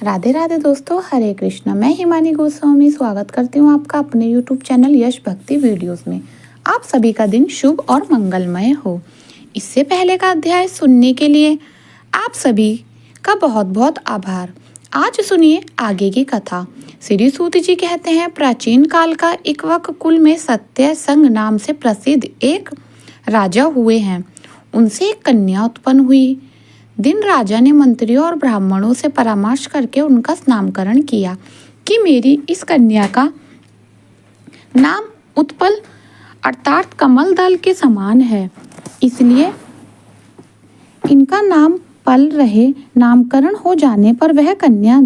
राधे राधे दोस्तों, हरे कृष्णा। मैं हिमानी गोस्वामी स्वागत करती हूँ आपका अपने YouTube चैनल यश भक्ति वीडियोस में। आप सभी का दिन शुभ और मंगलमय हो। इससे पहले का अध्याय सुनने के लिए आप सभी का बहुत बहुत आभार। आज सुनिए आगे की कथा। श्री सूत जी कहते हैं, प्राचीन काल का इक्ष्वाक कुल में सत्यसंग नाम से प्रसिद्ध एक राजा हुए हैं। उनसे एक कन्या उत्पन्न हुई। दिन राजा ने मंत्रियों और ब्राह्मणों से परामर्श करके उनका नामकरण किया कि मेरी इस कन्या का नाम उत्पल अर्थात कमल दल के समान है, इसलिए इनका नाम पल रहे। नामकरण हो जाने पर वह कन्या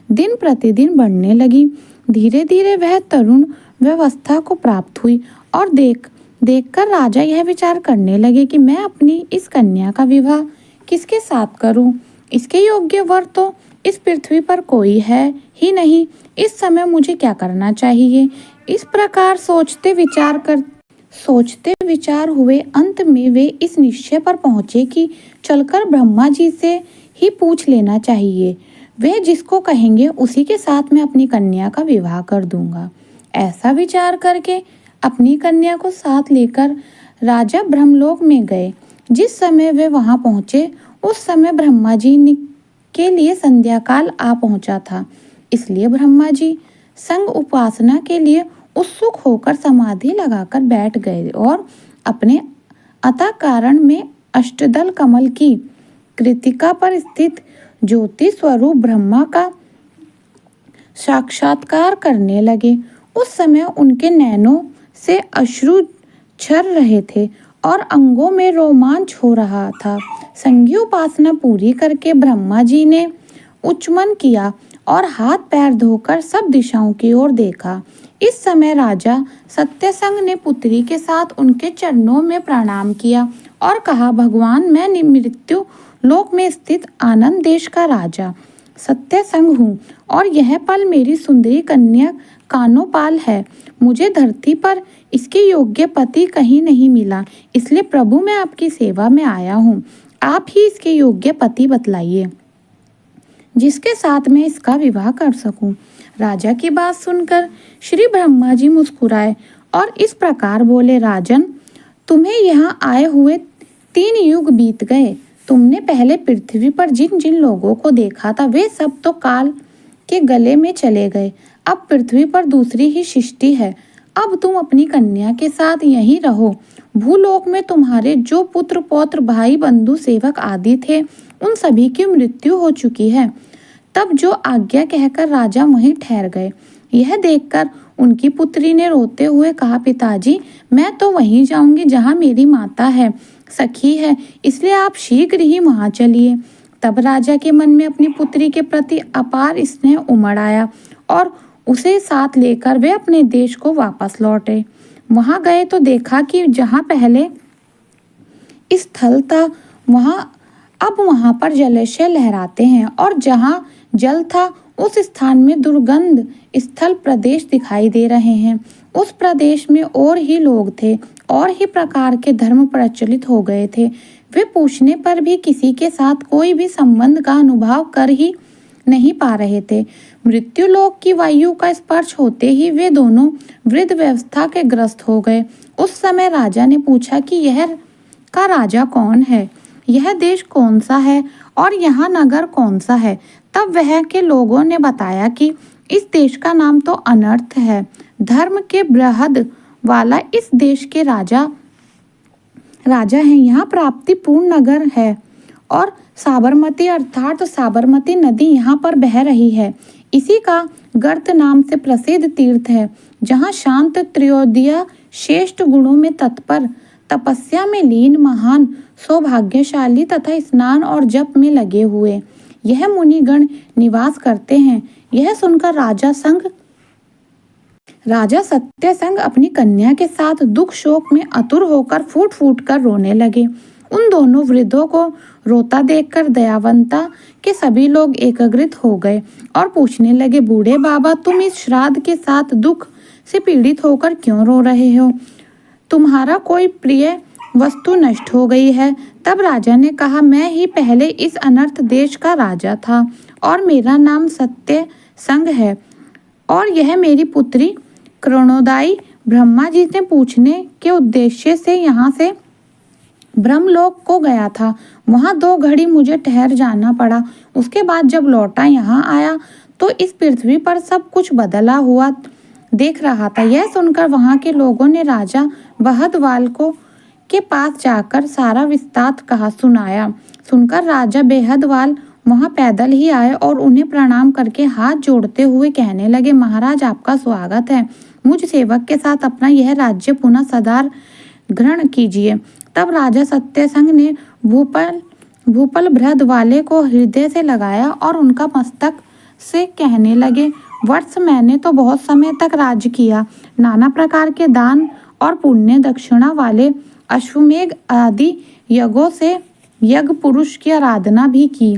दिन प्रतिदिन बढ़ने लगी। धीरे धीरे वह तरुण व्यवस्था को प्राप्त हुई और देखकर राजा यह विचार करने लगे कि मैं अपनी इस कन्या का विवाह किसके साथ करूं? इसके योग्य वर तो इस पृथ्वी पर कोई है ही नहीं। इस समय मुझे क्या करना चाहिए? इस प्रकार सोचते विचार हुए अंत में वे इस निश्चय पर पहुंचे कि चलकर ब्रह्मा जी से ही पूछ लेना चाहिए। वे जिसको कहेंगे उसी के साथ मैं अपनी कन्या का विवाह कर दूंगा। ऐसा विचार करके अपनी कन्या को साथ लेकर राजा ब्रह्मलोक में गए। जिस समय वे वहां पहुंचे उस समय ब्रह्मा जी के लिए संध्या काल आ पहुंचा था, इसलिए ब्रह्मा जी संग उपासना के लिए उत्सुक होकर समाधि लगाकर बैठ गए और अपने अतः कारण में अष्टदल कमल की कृतिका पर स्थित ज्योति स्वरूप ब्रह्मा का साक्षात्कार करने लगे। उस समय उनके नैनों से अश्रु झर रहे थे और अंगों में रोमांच हो रहा था। संगी उपासना पूरी करके ब्रह्मा जी ने उच्चमन किया और हाथ पैर धोकर सब दिशाओं की ओर देखा। इस समय राजा सत्यसंग ने पुत्री के साथ उनके चरणों में प्रणाम किया और कहा, भगवान, मैं मृत्यु लोक में स्थित आनंद देश का राजा सत्यसंग हूँ और यह पल मेरी सुंदरी कन्या कानोपाल है। मुझे धरती पर इसके योग्य पति कहीं नहीं मिला, इसलिए प्रभु मैं आपकी सेवा में आया हूँ। आप ही इसके योग्य पति बतलाइए जिसके साथ मैं इसका विवाह कर सकूं। राजा की बात सुनकर श्री ब्रह्मा जी मुस्कुराए और इस प्रकार बोले, राजन, तुम्हें यहाँ आए हुए 3 युग बीत गए। तुमने पहले पृथ्वी पर जिन जिन लोगों को देखा था वे सब तो काल के गले में चले गए। अब पृथ्वी पर दूसरी ही सृष्टि है। अब तुम अपनी कन्या के साथ यहीं रहो। भूलोक में तुम्हारे जो पुत्र पौत्र भाई बंधु सेवक आदि थे उन सभी की मृत्यु हो चुकी है। तब जो आज्ञा कहकर राजा वहीं ठहर गए। यह देखकर उनकी पुत्री ने रोते हुए कहा, पिताजी, मैं तो वहीं जाऊंगी जहाँ मेरी माता है, सखी है, इसलिए आप शीघ्र ही वहाँ चलिए। तब राजा के मन में अपनी पुत्री के प्रति अपार स्नेह उमड़ आया और उसे साथ लेकर वे अपने देश को वापस लौटे। वहां गए तो देखा कि जहां पहले स्थल था वहां पर जलाशय लहराते हैं और जहां जल था उस स्थान में दुर्गंध स्थल प्रदेश दिखाई दे रहे हैं। उस प्रदेश में और ही लोग थे और ही प्रकार के धर्म प्रचलित हो गए थे। वे पूछने पर भी किसी के साथ कोई भी संबंध का अनुभव कर ही नहीं पा रहे थे। मृत्यु लोक की वायु का स्पर्श होते ही वे दोनों वृद्ध व्यवस्था के ग्रस्त हो गए। उस समय राजा ने पूछा कि यह का राजा कौन है, यह देश कौन सा है और यहाँ नगर कौन सा है। तब वह के लोगों ने बताया कि इस देश का नाम तो अनर्थ है। धर्म के बृहद वाला इस देश के राजा हैं। यहाँ प्राप्ति पूर्ण नगर है और साबरमती अर्थात साबरमती नदी यहाँ पर बह रही है। इसी का गर्त नाम से प्रसिद्ध तीर्थ है जहाँ शांत त्रयोदया श्रेष्ठ गुणों में तत्पर, तपस्या में लीन, महान सौभाग्यशाली तथा स्नान और जप में लगे हुए यह मुनिगण निवास करते हैं। यह सुनकर राजा सत्यसंग अपनी कन्या के साथ दुख शोक में आतुर होकर फूट फूट कर रोने लगे। उन दोनों वृद्धों को रोता देखकर दयावंता के सभी लोग एकत्रित हो गए और पूछने लगे, बूढ़े बाबा, तुम इस श्राद्ध के साथ दुख से पीड़ित होकर क्यों रो रहे हो? तुम्हारा कोई प्रिय वस्तु नष्ट हो गई है। तब राजा ने कहा, मैं ही पहले इस अनर्थ देश का राजा था और मेरा नाम सत्य संग है और यह मेरी पुत्री कृणोदाई। ब्रह्मा जी ने पूछने के उद्देश्य से यहाँ से ब्रह्मलोक को गया था। वहाँ 2 घड़ी मुझे ठहर जाना पड़ा। उसके बाद जब लौटा यहाँ आया तो इस पृथ्वी पर सब कुछ बदला हुआ देख रहा था। यह सुनकर वहाँ के लोगों ने राजा बहदवाल को के पास जाकर सारा विस्तार कहा सुनाया। सुनकर राजा बेहदवाल वहाँ पैदल ही आए और उन्हें प्रणाम करके हाथ जोड़ते हुए कहने लगे, महाराज आपका स्वागत है। मुझ सेवक के साथ अपना यह राज्य पुनः सदार ग्रहण कीजिए। तब राजा सत्यसंग ने भूपल बृहदवाले को हृदय से लगाया और उनका मस्तक से कहने लगे, वर्ष मैंने तो बहुत समय तक राज्य किया, नाना प्रकार के दान और पुण्य दक्षिणा वाले अश्वमेघ आदि यज्ञों से यज्ञ पुरुष की आराधना भी की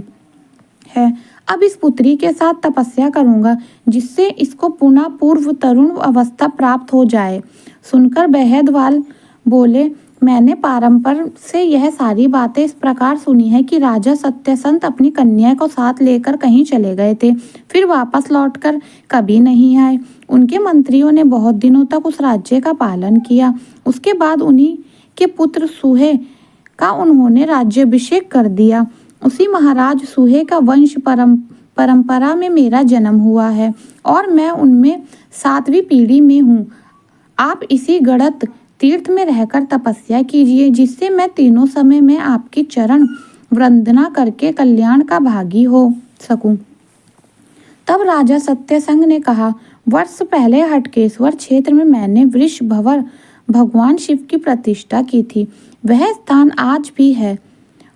है। अब इस पुत्री के साथ तपस्या करूंगा जिससे इसको पुनः पूर्व तरुण अवस्था प्राप्त हो जाए। सुनकर बेहदवाल बोले, मैंने पारंपर से यह सारी बातें इस प्रकार सुनी है कि राजा सत्यसंत अपनी कन्या को साथ लेकर कहीं चले गए थे, फिर वापस लौटकर कभी नहीं आए। उनके मंत्रियों ने बहुत दिनों तक उस राज्य का पालन किया। उसके बाद उन्हीं के पुत्र सूहे का उन्होंने राज्याभिषेक कर दिया। उसी महाराज सूहे का वंश परंपरा में मेरा जन्म हुआ है और मैं उनमें 7वीं पीढ़ी में हूँ। आप इसी गढ़त तीर्थ में रहकर तपस्या कीजिए जिससे मैं तीनों समय में आपकी चरण वंदना करके कल्याण का भागी हो सकूं। तब राजा सत्यसंग ने कहा, वर्ष पहले हटकेश्वर क्षेत्र में मैंने वृषभवर भगवान शिव की प्रतिष्ठा की थी। वह स्थान आज भी है।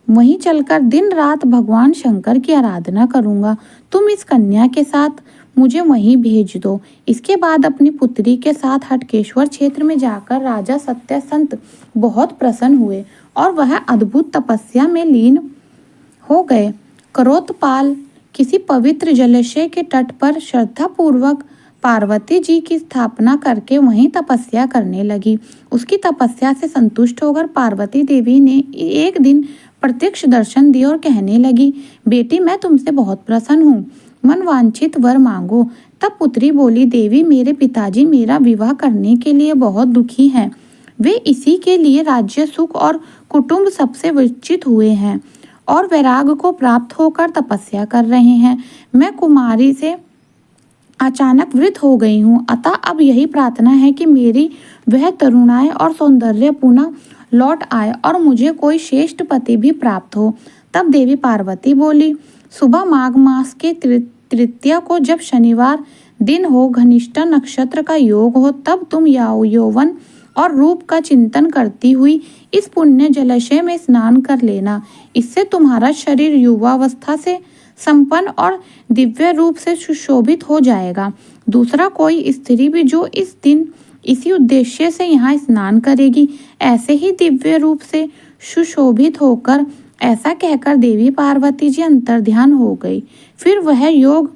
वहीं चलकर दिन रात भगवान शंकर की आराधना करूंगा। तुम इस कन्या के साथ मुझे वहीं भेज दो। इसके बाद अपनी पुत्री के साथ हटकेश्वर क्षेत्र में जाकर राजा सत्यसंत बहुत प्रसन्न हुए और वह अद्भुत तपस्या में लीन हो गए। करोतपाल किसी पवित्र जलाशय के तट पर श्रद्धापूर्वक पार्वती जी की स्थापना करके वहीं तपस्या करने लगी। उसकी तपस्या से संतुष्ट होकर पार्वती देवी ने एक दिन प्रत्यक्ष दर्शन दिए और कहने लगी, बेटी मैं तुमसे बहुत प्रसन्न हूँ, मन वांछित वर मांगो। तब पुत्री बोली, देवी मेरे पिताजी मेरा विवाह करने के लिए बहुत दुखी हैं। वे इसी के लिए राज्य सुख और कुटुंब सबसे वंचित हुए हैं और वैराग को प्राप्त होकर तपस्या कर रहे हैं। मैं कुमारी से अचानक वृद्ध हो गई हूँ, अतः अब यही प्रार्थना है कि मेरी वह तरुणाई और सौंदर्य पुनः लौट आए और मुझे कोई श्रेष्ठ पति भी प्राप्त हो। तब देवी पार्वती बोली, सुबह माघ मास के तृतीया को जब शनिवार दिन हो, घनिष्ठा नक्षत्र का योग हो, तब तुम यौवन और रूप का चिंतन करती हुई इस पुण्य जलाशय में स्नान कर लेना। इससे तुम्हारा शरीर युवावस्था से संपन्न और दिव्य रूप से सुशोभित हो जाएगा। दूसरा कोई स्त्री भी जो इस दिन इसी उद्देश्य से यहाँ स्नान करेगी ऐसे ही दिव्य रूप से सुशोभित होकर, ऐसा कहकर देवी पार्वती जी अंतर्ध्यान हो गई। फिर वह योग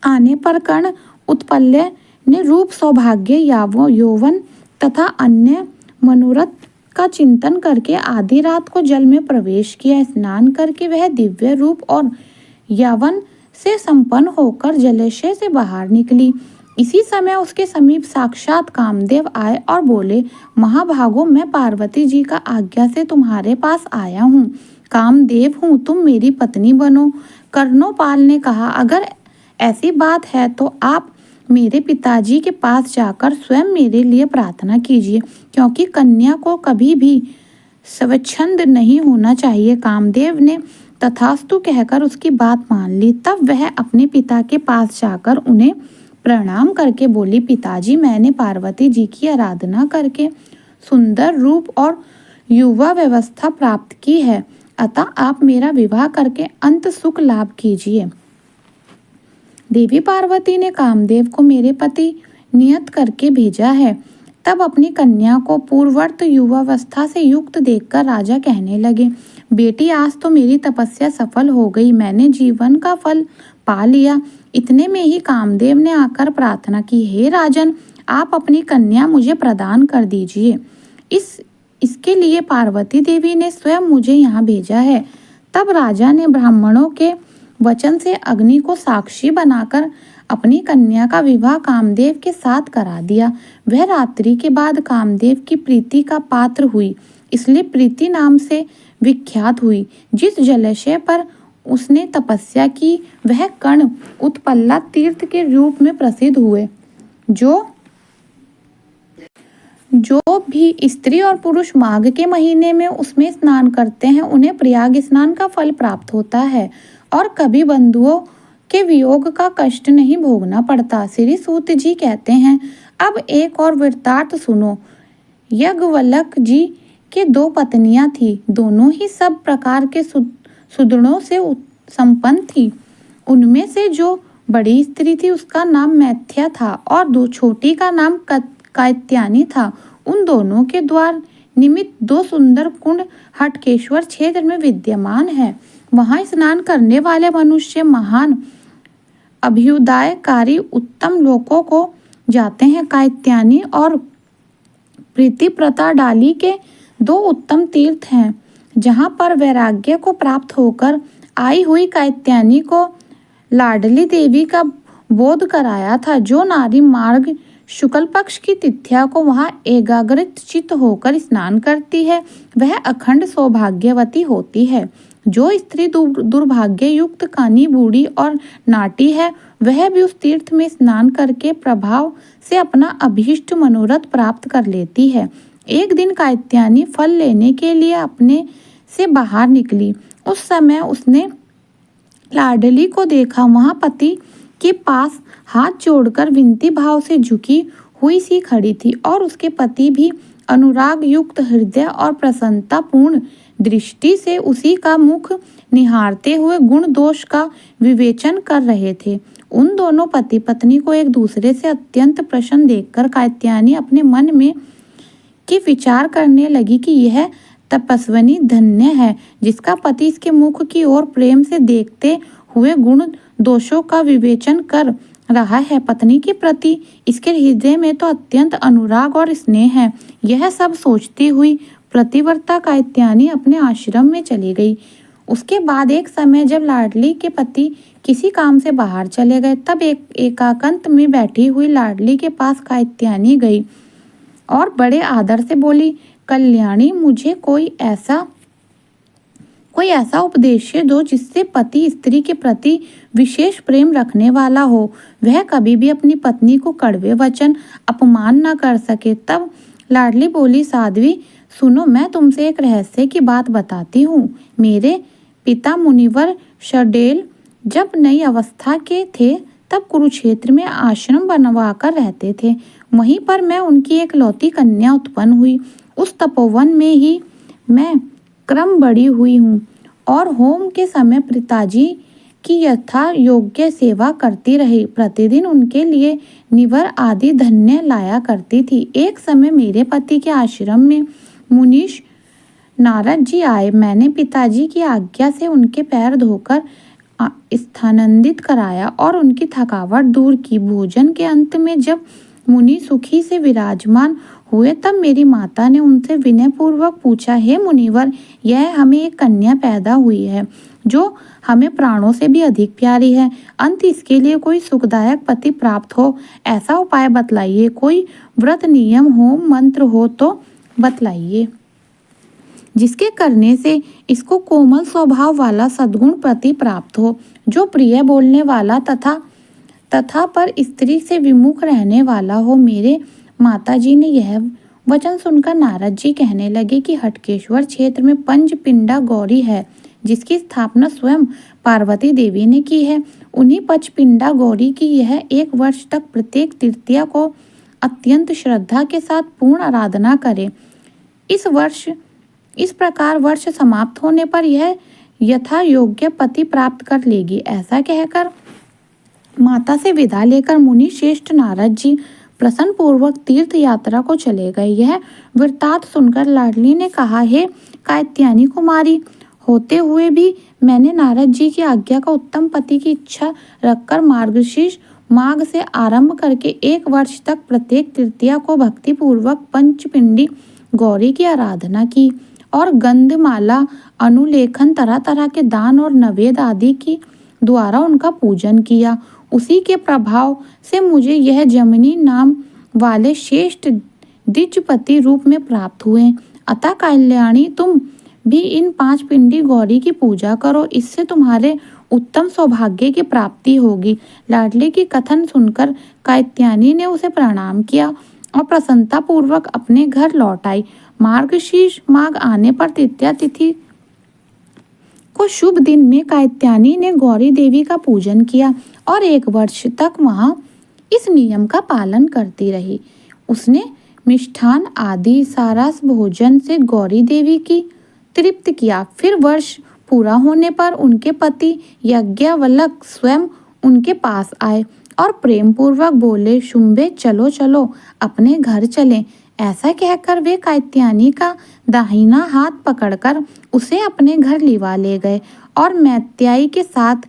आने पर कर्ण उत्पल्य ने रूप सौभाग्य यौवन तथा अन्य मनोरथ का चिंतन करके आधी रात को जल में प्रवेश किया। स्नान करके वह दिव्य रूप और यौवन से संपन्न होकर जलाशय से बाहर निकली। इसी समय उसके समीप साक्षात कामदेव आए और बोले, महाभागो मैं पार्वती जी का आज्ञा से तुम्हारे पास आया हूँ, कामदेव हूँ, तुम मेरी पत्नी बनो। कर्णोपाल ने कहा, अगर ऐसी बात है तो आप मेरे पिताजी के पास जाकर स्वयं मेरे लिए प्रार्थना कीजिए, क्योंकि कन्या को कभी भी स्वच्छंद नहीं होना चाहिए। कामदेव ने तथास्तु कहकर उसकी बात मान ली। तब वह अपने पिता के पास जाकर उन्हें प्रणाम करके बोली, पिताजी मैंने पार्वती जी की आराधना करके सुंदर रूप और युवा व्यवस्था प्राप्त की है, अतः आप मेरा विवाह करके अंत सुख लाभ कीजिए। देवी पार्वती ने कामदेव को मेरे पति नियत करके भेजा है। तब अपनी कन्या को पूर्ववर्त युवावस्था से युक्त देखकर राजा कहने लगे, बेटी आज तो मेरी तपस्या सफल हो गई, मैंने जीवन का फल पा लिया। इतने में ही कामदेव ने आकर प्रार्थना की, हे राजन आप अपनी कन्या मुझे प्रदान कर दीजिए। इसके लिए पार्वती देवी ने स्वयं मुझे यहाँ भेजा है। तब राजा ने ब्राह्मणों के वचन से अग्नि को साक्षी बनाकर अपनी कन्या का विवाह कामदेव के साथ करा दिया। वह रात्रि के बाद कामदेव की प्रीति का पात्र हुई, इसलिए प्रीति नाम से विख्यात हुई। जिस जलाशय पर उसने तपस्या की वह कर्ण उत्पल्ला तीर्थ के रूप में प्रसिद्ध हुए। जो भी स्त्री और पुरुष माघ के महीने में उसमें स्नान करते हैं उन्हें प्रयाग स्नान का फल प्राप्त होता है और कभी बंधुओं के वियोग का कष्ट नहीं भोगना पड़ता। श्री सूत जी कहते हैं, अब एक और वृत्तांत सुनो। याज्ञवल्क्य जी के 2 पत्नियां थी, दोनों ही सब प्रकार के सुदृढ़ों से संपन्न थी। उनमें से जो बड़ी स्त्री थी उसका नाम मैथ्या था और छोटी का नाम कात्यायनी था। उन दोनों के द्वार निमित्त 2 सुंदर कुंड हटकेश्वर क्षेत्र में विद्यमान है। वहां स्नान करने वाले मनुष्य महान अभ्युदयकारी उत्तम लोकों को जाते हैं। कात्यायनी और प्रीतिप्रता डाली के 2 उत्तम तीर्थ हैं, जहां पर वैराग्य को प्राप्त होकर आई हुई कात्यायनी को लाडली देवी का बोध कराया था। जो नारी मार्ग शुक्ल पक्ष की तिथ्या को वहां एकाग्रत चित्त होकर स्नान करती है वह अखंड सौभाग्यवती होती है। जो स्त्री दुर्भाग्य युक्त कानी बूढ़ी और नाटी है वह भी उस तीर्थ में स्नान करके प्रभाव से अपना अभीष्ट मनोरथ प्राप्त कर लेती है। एक दिन कात्यायनी फल लेने के लिए अपने से बाहर निकली। उस समय उसने लाडली को देखा। वहां पति के पास हाथ जोड़कर विनती भाव से झुकी हुई सी खड़ी थी और उसके पति भी अनुराग युक्त हृदय और प्रसन्नतापूर्ण दृष्टि से उसी का मुख निहारते हुए गुण दोष का विवेचन कर रहे थे। उन दोनों पति पत्नी को एक दूसरे से अत्यंत प्रसन्न देखकर कात्यायनी अपने मन में कि विचार करने लगी कि यह तपस्विनी धन्य है जिसका पति इसके मुख की ओर प्रेम से देखते हुए गुण दोषों का विवेचन कर रहा है। पत्नी के प्रति इसके हृदय में तो अत्यंत अनुराग और स्नेह है। यह सब सोचती हुई प्रतिव्रता कात्यायनी अपने आश्रम में चली गई। उसके बाद एक समय जब लाडली के पति किसी काम से बाहर चले गए तब एकांत में बैठी हुई लाडली के पास कात्यायनी गई और बड़े आदर से बोली, कल्याणी, मुझे कोई ऐसा उपदेश दो जिससे पति स्त्री के प्रति विशेष प्रेम रखने वाला हो, वह कभी भी अपनी पत्नी को कड़वे वचन अपमान न कर सके। तब लाडली बोली, साध्वी सुनो, मैं तुमसे एक रहस्य की बात बताती हूँ। मेरे पिता मुनिवर शडेल जब नई अवस्था के थे तब कुरुक्षेत्र में आश्रम बनवाकर रहते थे। वहीं पर मैं उनकी एक लौती कन्या उत्पन्न हुई। उस तपोवन में ही मैं क्रम बढ़ी हुई हूँ और होम के समय पिताजी की यथा योग्य सेवा करती रही। प्रतिदिन उनके लिए निवर आदि धन्य लाया करती थी। एक समय मेरे पति के आश्रम में मुनीश नारद जी आए। मैंने पिताजी की आज्ञा से उनके पैर धोकर स्थानांतरित कराया और उनकी थकावट दूर की। भोजन के अंत में जब मुनि सुखी से विराजमान हुए तब मेरी माता ने उनसे विनयपूर्वक पूछा, हे मुनिवर, यह हमें एक कन्या पैदा हुई है जो हमें प्राणों से भी अधिक प्यारी है। अंत इसके लिए कोई सुखदायक पति प्राप्त हो ऐसा उपाय बतलाइए। कोई व्रत नियम हो मंत्र हो तो बतलाइए जिसके करने से इसको कोमल स्वभाव वाला सद्गुण पति प्राप्त हो, जो प्रिय बोलने वाला तथा पर स्त्री से विमुख रहने वाला हो। मेरे माताजी ने यह वचन सुनकर नारद जी कहने लगे कि हटकेश्वर क्षेत्र में पंचपिंडा गौरी है जिसकी स्थापना स्वयं पार्वती देवी ने की है। उन्हीं पंचपिंडा गौरी की यह 1 वर्ष तक प्रत्येक तृतीया को अत्यंत श्रद्धा के साथ पूर्ण आराधना करे। इस प्रकार वर्ष समाप्त होने पर यह यथा योग्य पति प्राप्त कर लेगी। ऐसा कहकर माता से विदा लेकर मुनि श्रेष्ठ नारद जी प्रसन्न पूर्वक तीर्थ यात्रा को चले गए। यह वृत्तांत सुनकर लाडली ने कहा, हे कात्यायनी कुमारी, होते हुए भी मैंने नारद जी की आज्ञा का उत्तम पति की इच्छा रखकर मार्गशीर्ष माघ से आरंभ करके 1 वर्ष तक प्रत्येक तृतीया को भक्ति पूर्वक पंचपिंडी गौरी की आराधना की और गंधमाला अनुलेखन तरह तरह के दान और नवेद आदि की द्वारा उनका पूजन किया। उसी के प्रभाव से मुझे यह जमिनी नाम वाले श्रेष्ठ द्विजपति रूप में प्राप्त हुए। अतः कल्याणी, तुम भी इन 5 पिंडी गौरी की पूजा करो, इससे तुम्हारे उत्तम सौभाग्य की प्राप्ति होगी। लाडली की कथन सुनकर कात्यायनी ने उसे प्रणाम किया और प्रसन्नता पूर्वक अपने घर लौट आई। मार्गशीर्ष माघ आने पर तृतीया तिथि को शुभ दिन में कात्यायनी ने गौरी देवी का पूजन किया और 1 वर्ष तक वहां इस नियम का पालन करती रही। उसने मिष्ठान आदि सारा भोजन से गौरी देवी की तृप्त किया। फिर वर्ष पूरा होने पर उनके पति यज्ञवल्क स्वयं उनके पास आए और प्रेम पूर्वक बोले, शुंभे चलो चलो अपने घर चलें। ऐसा कहकर वे कात्यायनी का दाहिना हाथ पकड़कर उसे अपने घर लिवा ले गए और मैत्रेयी के साथ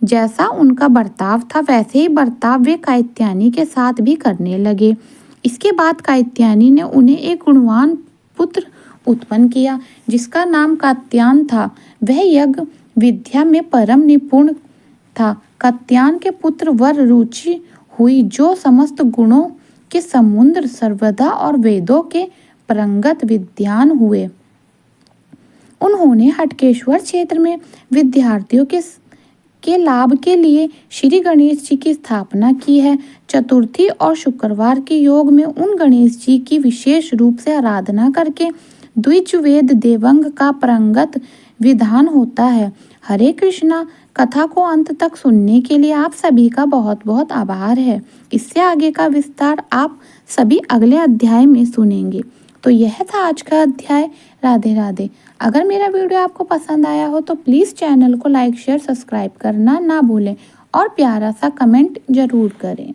जैसा उनका बर्ताव था वैसे ही बर्ताव वे कात्यायनी के साथ भी करने लगे। इसके बाद कात्यायनी ने उन्हें एक गुणवान पुत्र उत्पन्न किया जिसका नाम कात्यायन था। वह यज्ञ विद्या में परम निपुण था। कात्यायन के पुत्र वर रुचि हुई जो समस्त गुणों के समुद्र सर्वदा और वेदों के परंगत विद्वान हुए। उन्होंने हटकेश्वर क्षेत्र में विद्यार्थियों के लाभ के लिए श्री गणेश जी की स्थापना की है। चतुर्थी और शुक्रवार के योग में उन गणेश जी की विशेष रूप से आराधना करके द्विजवेद देवंग का परंगत विधान होता है। हरे कृष्णा। कथा को अंत तक सुनने के लिए आप सभी का बहुत बहुत आभार है। इससे आगे का विस्तार आप सभी अगले अध्याय में सुनेंगे। तो यह था आज का अध्याय। राधे राधे। अगर मेरा वीडियो आपको पसंद आया हो तो प्लीज़ चैनल को लाइक शेयर सब्सक्राइब करना ना भूलें और प्यारा सा कमेंट जरूर करें।